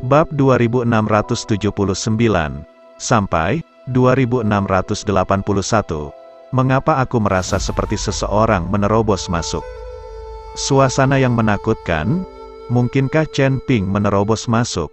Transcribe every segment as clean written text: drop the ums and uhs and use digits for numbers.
Bab 2679 sampai 2681. Mengapa aku merasa seperti seseorang menerobos masuk? Suasana yang menakutkan. Mungkinkah Chen Ping menerobos masuk?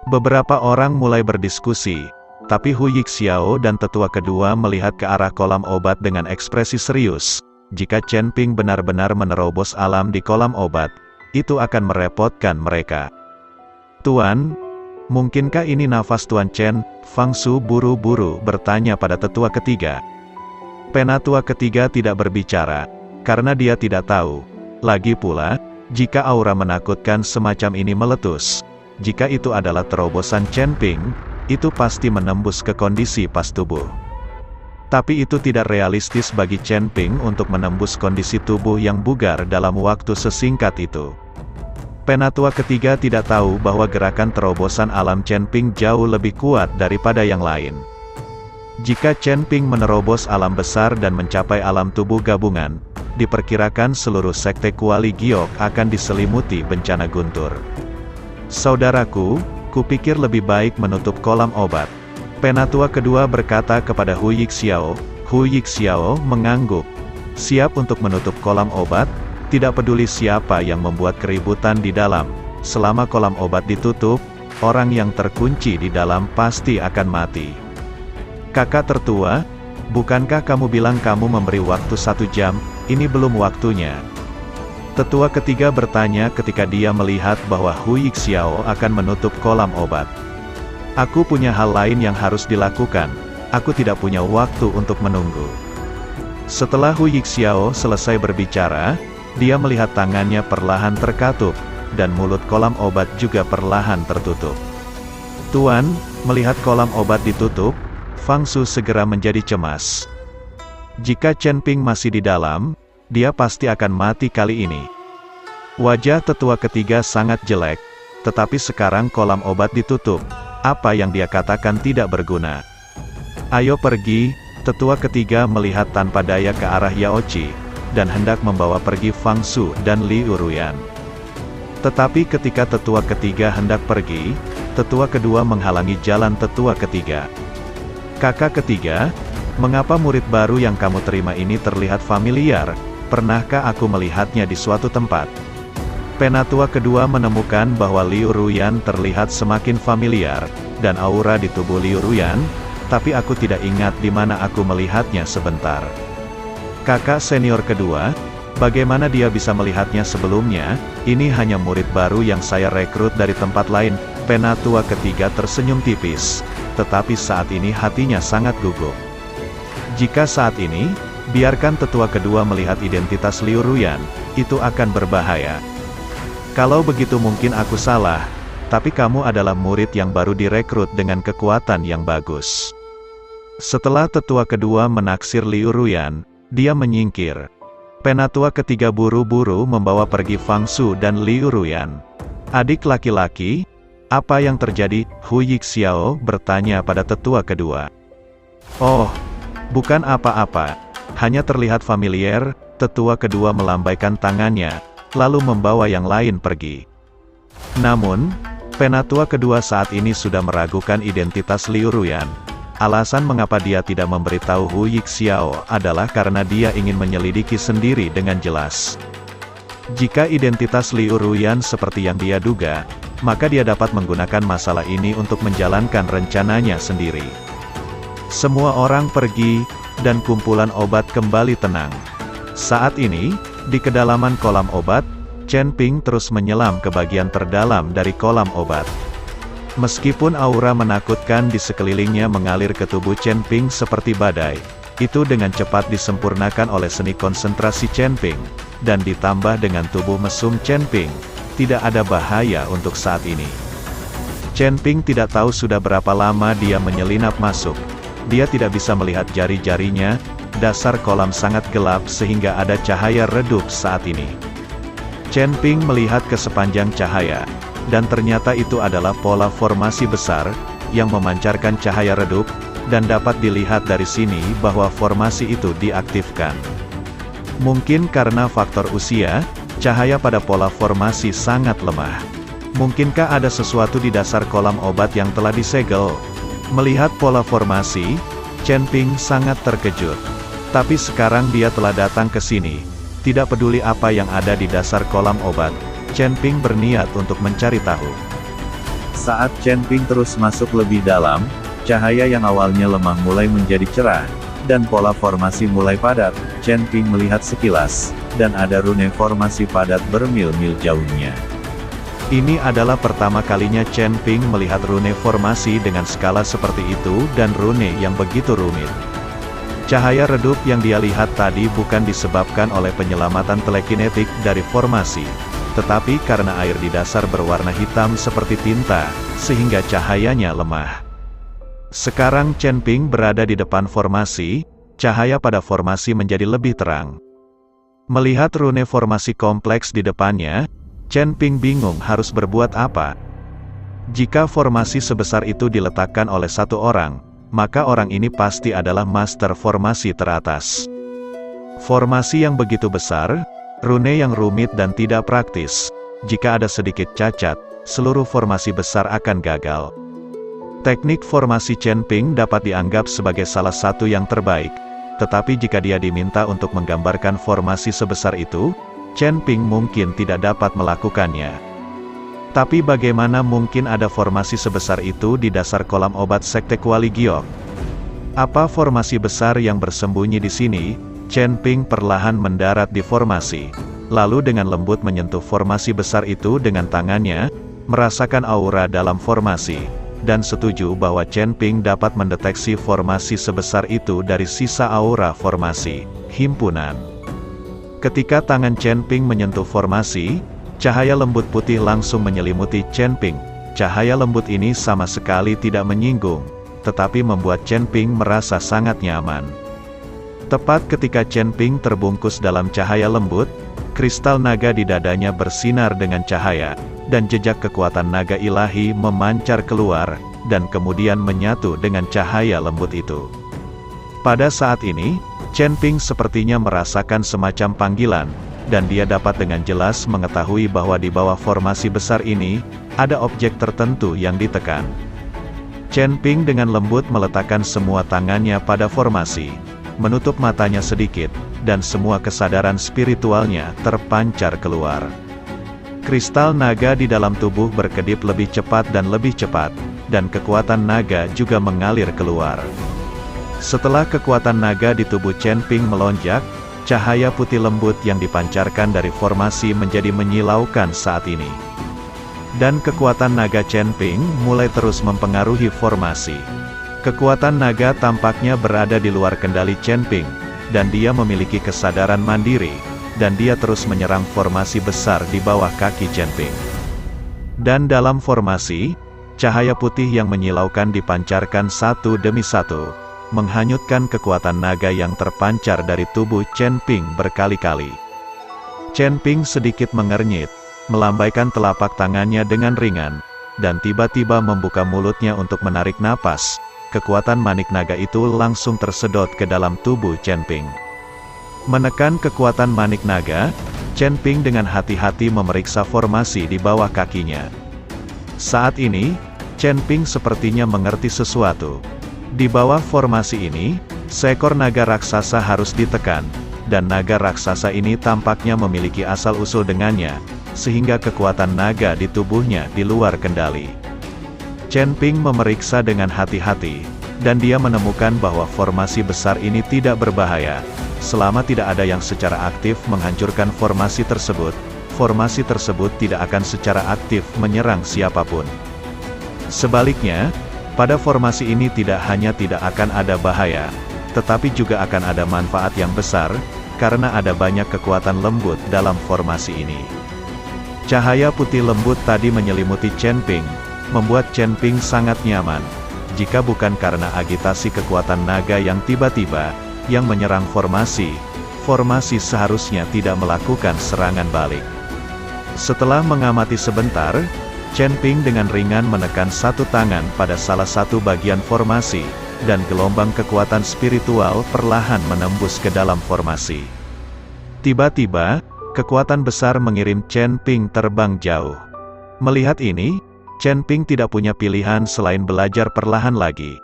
Beberapa orang mulai berdiskusi, tapi Hu Yixiao dan tetua kedua melihat ke arah kolam obat dengan ekspresi serius. Jika Chen Ping benar-benar menerobos alam di kolam obat, itu akan merepotkan mereka. Tuan, mungkinkah ini nafas Tuan Chen? Fang Su buru-buru bertanya pada tetua ketiga. Penatua ketiga tidak berbicara, karena dia tidak tahu. Lagi pula, jika aura menakutkan semacam ini meletus, jika itu adalah terobosan Chen Ping, itu pasti menembus ke kondisi pas tubuh. Tapi itu tidak realistis bagi Chen Ping untuk menembus kondisi tubuh yang bugar dalam waktu sesingkat itu. Penatua ketiga tidak tahu bahwa gerakan terobosan alam Chen Ping jauh lebih kuat daripada yang lain. Jika Chen Ping menerobos alam besar dan mencapai alam tubuh gabungan, diperkirakan seluruh sekte Kuali Giok akan diselimuti bencana guntur. Saudaraku, kupikir lebih baik menutup kolam obat. Penatua kedua berkata kepada Hu Yixiao. Hu Yixiao mengangguk. Siap untuk menutup kolam obat, tidak peduli siapa yang membuat keributan di dalam. Selama kolam obat ditutup, orang yang terkunci di dalam pasti akan mati. Kakak tertua, bukankah kamu bilang kamu memberi waktu 1 jam, ini belum waktunya? Tetua ketiga bertanya ketika dia melihat bahwa Hu Yixiao akan menutup kolam obat. Aku punya hal lain yang harus dilakukan, aku tidak punya waktu untuk menunggu. Setelah Hu Yixiao selesai berbicara, dia melihat tangannya perlahan terkatup, dan mulut kolam obat juga perlahan tertutup. Tuan, melihat kolam obat ditutup, Fang Su segera menjadi cemas. Jika Chen Ping masih di dalam, dia pasti akan mati kali ini. Wajah tetua ketiga sangat jelek, tetapi sekarang kolam obat ditutup. Apa yang dia katakan tidak berguna. Ayo pergi, tetua ketiga melihat tanpa daya ke arah Yao Qi, dan hendak membawa pergi Fang Su dan Liu Ruyan. Tetapi ketika tetua ketiga hendak pergi, tetua kedua menghalangi jalan tetua ketiga. Kakak ketiga, mengapa murid baru yang kamu terima ini terlihat familiar? Pernahkah aku melihatnya di suatu tempat? Penatua kedua menemukan bahwa Liu Ruyan terlihat semakin familiar, dan aura di tubuh Liu Ruyan, tapi aku tidak ingat di mana aku melihatnya sebentar. Kakak senior kedua, bagaimana dia bisa melihatnya sebelumnya? Ini hanya murid baru yang saya rekrut dari tempat lain. Penatua ketiga tersenyum tipis, tetapi saat ini hatinya sangat gugup. Jika saat ini, biarkan tetua kedua melihat identitas Liu Ruyan, itu akan berbahaya. Kalau begitu mungkin aku salah, tapi kamu adalah murid yang baru direkrut dengan kekuatan yang bagus. Setelah tetua kedua menaksir Liu Ruyan, dia menyingkir. Penatua ketiga buru-buru membawa pergi Fang Su dan Liu Ruyan. Adik laki-laki, apa yang terjadi? Hu Yixiao bertanya pada tetua kedua. Oh, bukan apa-apa, hanya terlihat familiar. Tetua kedua melambaikan tangannya, lalu membawa yang lain pergi. Namun, penatua kedua saat ini sudah meragukan identitas Liu Ruyan. Alasan mengapa dia tidak memberitahu Hu Yixiao adalah karena dia ingin menyelidiki sendiri dengan jelas. Jika identitas Liu Ruyan seperti yang dia duga, maka dia dapat menggunakan masalah ini untuk menjalankan rencananya sendiri. Semua orang pergi, dan kumpulan obat kembali tenang. Saat ini, di kedalaman kolam obat, Chen Ping terus menyelam ke bagian terdalam dari kolam obat. Meskipun aura menakutkan di sekelilingnya mengalir ke tubuh Chen Ping seperti badai, itu dengan cepat disempurnakan oleh seni konsentrasi Chen Ping, dan ditambah dengan tubuh mesum Chen Ping, tidak ada bahaya untuk saat ini. Chen Ping tidak tahu sudah berapa lama dia menyelinap masuk. Dia tidak bisa melihat jari-jarinya, dasar kolam sangat gelap sehingga ada cahaya redup saat ini. Chen Ping melihat ke sepanjang cahaya, dan ternyata itu adalah pola formasi besar, yang memancarkan cahaya redup, dan dapat dilihat dari sini bahwa formasi itu diaktifkan. Mungkin karena faktor usia, cahaya pada pola formasi sangat lemah. Mungkinkah ada sesuatu di dasar kolam obat yang telah disegel? Melihat pola formasi, Chen Ping sangat terkejut. Tapi sekarang dia telah datang ke sini. Tidak peduli apa yang ada di dasar kolam obat, Chen Ping berniat untuk mencari tahu. Saat Chen Ping terus masuk lebih dalam, cahaya yang awalnya lemah mulai menjadi cerah, dan pola formasi mulai padat. Chen Ping melihat sekilas, dan ada rune formasi padat bermil-mil jauhnya. Ini adalah pertama kalinya Chen Ping melihat rune formasi dengan skala seperti itu dan rune yang begitu rumit. Cahaya redup yang dia lihat tadi bukan disebabkan oleh penyelamatan telekinetik dari formasi, tetapi karena air di dasar berwarna hitam seperti tinta, sehingga cahayanya lemah. Sekarang Chen Ping berada di depan formasi, cahaya pada formasi menjadi lebih terang. Melihat rune formasi kompleks di depannya, Chen Ping bingung harus berbuat apa. Jika formasi sebesar itu diletakkan oleh satu orang, maka orang ini pasti adalah master formasi teratas. Formasi yang begitu besar, rune yang rumit dan tidak praktis. Jika ada sedikit cacat, seluruh formasi besar akan gagal. Teknik formasi Chen Ping dapat dianggap sebagai salah satu yang terbaik, tetapi jika dia diminta untuk menggambarkan formasi sebesar itu, Chen Ping mungkin tidak dapat melakukannya. Tapi bagaimana mungkin ada formasi sebesar itu di dasar kolam obat Sekte Kuali Giok? Apa formasi besar yang bersembunyi di sini? Chen Ping perlahan mendarat di formasi, lalu dengan lembut menyentuh formasi besar itu dengan tangannya, merasakan aura dalam formasi, dan setuju bahwa Chen Ping dapat mendeteksi formasi sebesar itu dari sisa aura formasi himpunan. Ketika tangan Chen Ping menyentuh formasi, cahaya lembut putih langsung menyelimuti Chen Ping. Cahaya lembut ini sama sekali tidak menyinggung, tetapi membuat Chen Ping merasa sangat nyaman. Tepat ketika Chen Ping terbungkus dalam cahaya lembut, kristal naga di dadanya bersinar dengan cahaya, dan jejak kekuatan naga ilahi memancar keluar, dan kemudian menyatu dengan cahaya lembut itu. Pada saat ini, Chen Ping sepertinya merasakan semacam panggilan, dan dia dapat dengan jelas mengetahui bahwa di bawah formasi besar ini, ada objek tertentu yang ditekan. Chen Ping dengan lembut meletakkan semua tangannya pada formasi, menutup matanya sedikit, dan semua kesadaran spiritualnya terpancar keluar. Kristal naga di dalam tubuh berkedip lebih cepat dan lebih cepat, dan kekuatan naga juga mengalir keluar. Setelah kekuatan naga di tubuh Chen Ping melonjak, cahaya putih lembut yang dipancarkan dari formasi menjadi menyilaukan saat ini. Dan kekuatan naga Chen Ping mulai terus mempengaruhi formasi. Kekuatan naga tampaknya berada di luar kendali Chen Ping, dan dia memiliki kesadaran mandiri, dan dia terus menyerang formasi besar di bawah kaki Chen Ping. Dan dalam formasi, cahaya putih yang menyilaukan dipancarkan satu demi satu, menghanyutkan kekuatan naga yang terpancar dari tubuh Chen Ping berkali-kali. Chen Ping sedikit mengernyit, melambaikan telapak tangannya dengan ringan, dan tiba-tiba membuka mulutnya untuk menarik napas. Kekuatan manik naga itu langsung tersedot ke dalam tubuh Chen Ping. Menekan kekuatan manik naga, Chen Ping dengan hati-hati memeriksa formasi di bawah kakinya. Saat ini, Chen Ping sepertinya mengerti sesuatu. Di bawah formasi ini, seekor naga raksasa harus ditekan, dan naga raksasa ini tampaknya memiliki asal-usul dengannya, sehingga kekuatan naga di tubuhnya di luar kendali. Chen Ping memeriksa dengan hati-hati, dan dia menemukan bahwa formasi besar ini tidak berbahaya. Selama tidak ada yang secara aktif menghancurkan formasi tersebut tidak akan secara aktif menyerang siapapun. Sebaliknya, pada formasi ini tidak hanya tidak akan ada bahaya, tetapi juga akan ada manfaat yang besar, karena ada banyak kekuatan lembut dalam formasi ini. Cahaya putih lembut tadi menyelimuti Chen Ping, membuat Chen Ping sangat nyaman, jika bukan karena agitasi kekuatan naga yang tiba-tiba, yang menyerang formasi seharusnya tidak melakukan serangan balik. Setelah mengamati sebentar, Chen Ping dengan ringan menekan satu tangan pada salah satu bagian formasi, dan gelombang kekuatan spiritual perlahan menembus ke dalam formasi. Tiba-tiba, kekuatan besar mengirim Chen Ping terbang jauh. Melihat ini, Chen Ping tidak punya pilihan selain belajar perlahan lagi.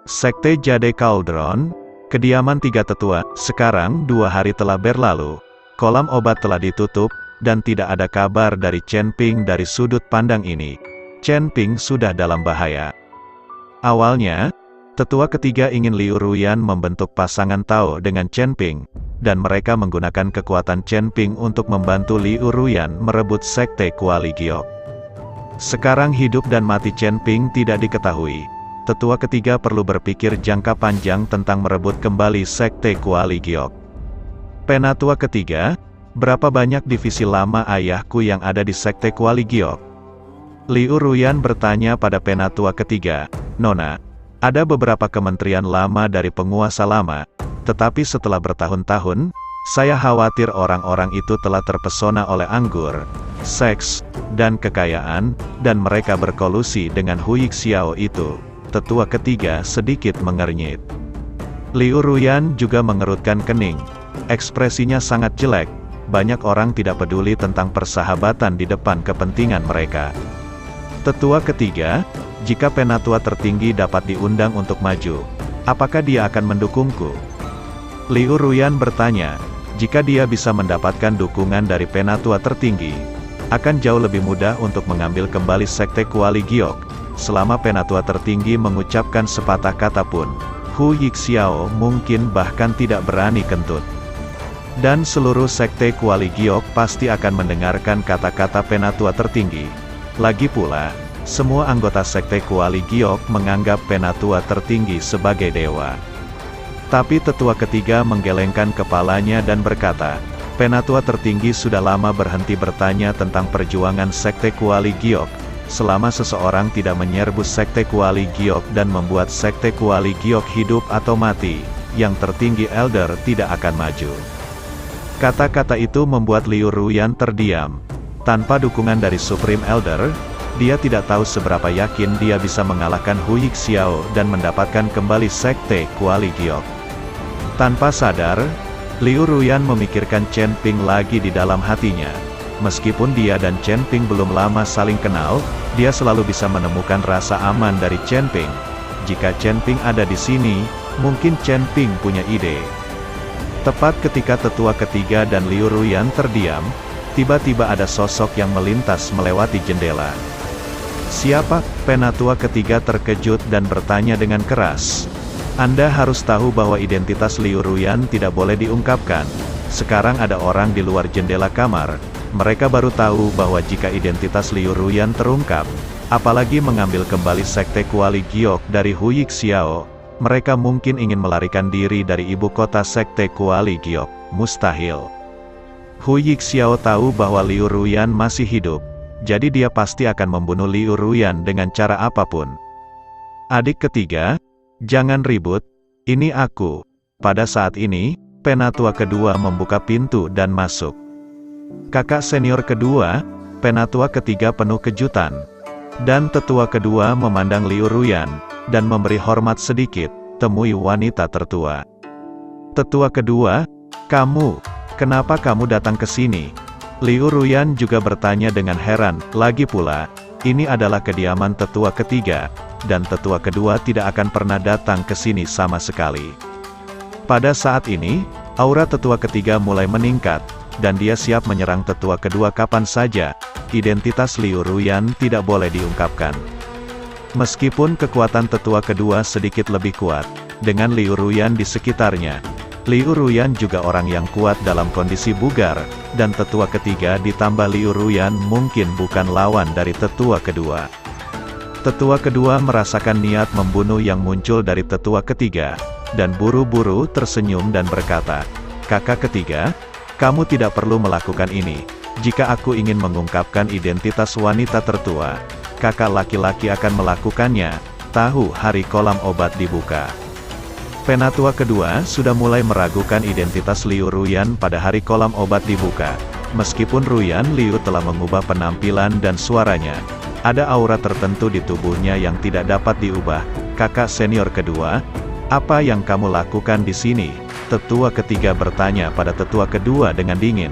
Sekte Jade Cauldron, kediaman tiga tetua. Sekarang 2 hari telah berlalu, kolam obat telah ditutup, dan tidak ada kabar dari Chen Ping. Dari sudut pandang ini, Chen Ping sudah dalam bahaya. Awalnya, tetua ketiga ingin Liu Ruyan membentuk pasangan Tao dengan Chen Ping, dan mereka menggunakan kekuatan Chen Ping untuk membantu Liu Ruyan merebut sekte Kuali Giok. Sekarang hidup dan mati Chen Ping tidak diketahui. Tetua ketiga perlu berpikir jangka panjang tentang merebut kembali sekte Kuali Giok. Penatua ketiga, berapa banyak divisi lama ayahku yang ada di sekte Kuali Giok? Liu Ruyan bertanya pada penatua ketiga. Nona, ada beberapa kementerian lama dari penguasa lama, tetapi setelah bertahun-tahun, saya khawatir orang-orang itu telah terpesona oleh anggur, seks, dan kekayaan, dan mereka berkolusi dengan Hui Xiao itu. Tetua ketiga sedikit mengernyit. Liu Ruyan juga mengerutkan kening. Ekspresinya sangat jelek. Banyak orang tidak peduli tentang persahabatan di depan kepentingan mereka. Tetua ketiga, jika penatua tertinggi dapat diundang untuk maju, apakah dia akan mendukungku? Liu Ruyan bertanya. Jika dia bisa mendapatkan dukungan dari penatua tertinggi, akan jauh lebih mudah untuk mengambil kembali sekte Kuali Giok. Selama penatua tertinggi mengucapkan sepatah kata pun, Hu Yixiao mungkin bahkan tidak berani kentut. Dan seluruh sekte Kuali Giok pasti akan mendengarkan kata-kata penatua tertinggi. Lagi pula, semua anggota sekte Kuali Giok menganggap penatua tertinggi sebagai dewa. Tapi tetua ketiga menggelengkan kepalanya dan berkata, penatua tertinggi sudah lama berhenti bertanya tentang perjuangan sekte Kuali Giok. Selama seseorang tidak menyerbu sekte Kuali Giok dan membuat sekte Kuali Giok hidup atau mati, yang tertinggi Elder tidak akan maju. Kata-kata itu membuat Liu Ruyan terdiam. Tanpa dukungan dari Supreme Elder, dia tidak tahu seberapa yakin dia bisa mengalahkan Hu Yixiao dan mendapatkan kembali sekte Kuali Giok. Tanpa sadar, Liu Ruyan memikirkan Chen Ping lagi di dalam hatinya. Meskipun dia dan Chen Ping belum lama saling kenal, dia selalu bisa menemukan rasa aman dari Chen Ping. Jika Chen Ping ada di sini, mungkin Chen Ping punya ide. Tepat ketika tetua ketiga dan Liu Ruyan terdiam, tiba-tiba ada sosok yang melintas melewati jendela. Siapa? Penatua ketiga terkejut dan bertanya dengan keras. Anda harus tahu bahwa identitas Liu Ruyan tidak boleh diungkapkan. Sekarang ada orang di luar jendela kamar. Mereka baru tahu bahwa jika identitas Liu Ruyan terungkap, apalagi mengambil kembali sekte Kuali Giok dari Hu Yixiao, mereka mungkin ingin melarikan diri dari ibu kota sekte Kuali Giok. Mustahil. Hu Yixiao tahu bahwa Liu Ruyan masih hidup, jadi dia pasti akan membunuh Liu Ruyan dengan cara apapun. Adik ketiga, jangan ribut, ini aku. Pada saat ini, penatua kedua membuka pintu dan masuk. Kakak senior kedua, penatua ketiga penuh kejutan. Dan tetua kedua memandang Liu Ruyan, dan memberi hormat sedikit, temui wanita tertua. Tetua kedua, kenapa kamu datang ke sini? Liu Ruyan juga bertanya dengan heran, lagi pula, ini adalah kediaman tetua ketiga, dan tetua kedua tidak akan pernah datang ke sini sama sekali. Pada saat ini, aura tetua ketiga mulai meningkat, dan dia siap menyerang tetua kedua kapan saja. Identitas Liu Ruyan tidak boleh diungkapkan. Meskipun kekuatan tetua kedua sedikit lebih kuat, dengan Liu Ruyan di sekitarnya, Liu Ruyan juga orang yang kuat dalam kondisi bugar, dan tetua ketiga ditambah Liu Ruyan mungkin bukan lawan dari tetua kedua. Tetua kedua merasakan niat membunuh yang muncul dari tetua ketiga, dan buru-buru tersenyum dan berkata, "Kakak ketiga, kamu tidak perlu melakukan ini. Jika aku ingin mengungkapkan identitas wanita tertua, kakak laki-laki akan melakukannya. Tahu hari kolam obat dibuka." Penatua kedua sudah mulai meragukan identitas Liu Ruyan pada hari kolam obat dibuka. Meskipun Ruyan Liu telah mengubah penampilan dan suaranya, ada aura tertentu di tubuhnya yang tidak dapat diubah. Kakak senior kedua, apa yang kamu lakukan di sini? Tetua ketiga bertanya pada tetua kedua dengan dingin.